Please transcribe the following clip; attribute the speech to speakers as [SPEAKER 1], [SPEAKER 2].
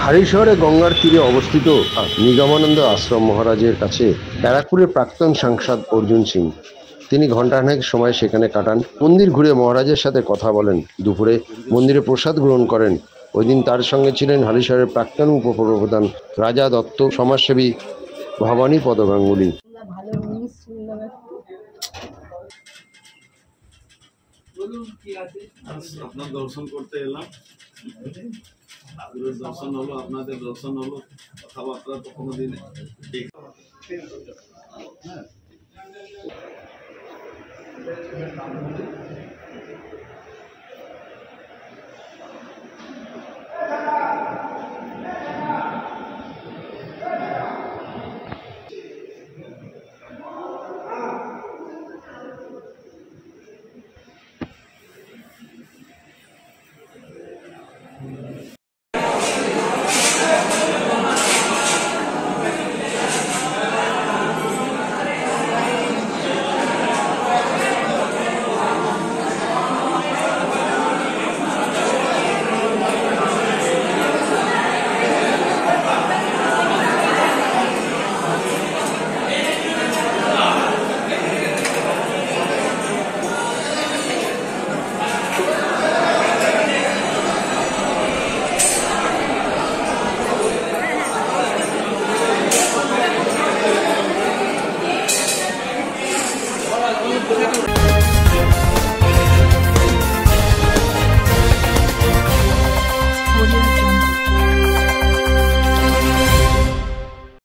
[SPEAKER 1] হারিশহরে গঙ্গার তীরে অবস্থিত নিগমানন্দ আশ্রম মহারাজের কাছে ব্যারাকপুরের প্রাক্তন সাংসদ অর্জুন সিং। তিনি ঘণ্টাখানেক সময় সেখানে কাটান। মন্দির ঘুরে মহারাজের সাথে কথা বলেন। দুপুরে মন্দিরে প্রসাদ গ্রহণ করেন। ওই দিন তার সঙ্গে ছিলেন হালিশহরের প্রাক্তন উপপ্রধান রাজা দত্ত, সমাজসেবী ভবানী পদ গাঙ্গুলি।
[SPEAKER 2] আপনার দর্শন করতে এলাম, ঠাকুরের দর্শন হলো, আপনাদের দর্শন হলো, কথাবার্তা তো কোনোদিন ঠিক। হ্যাঁ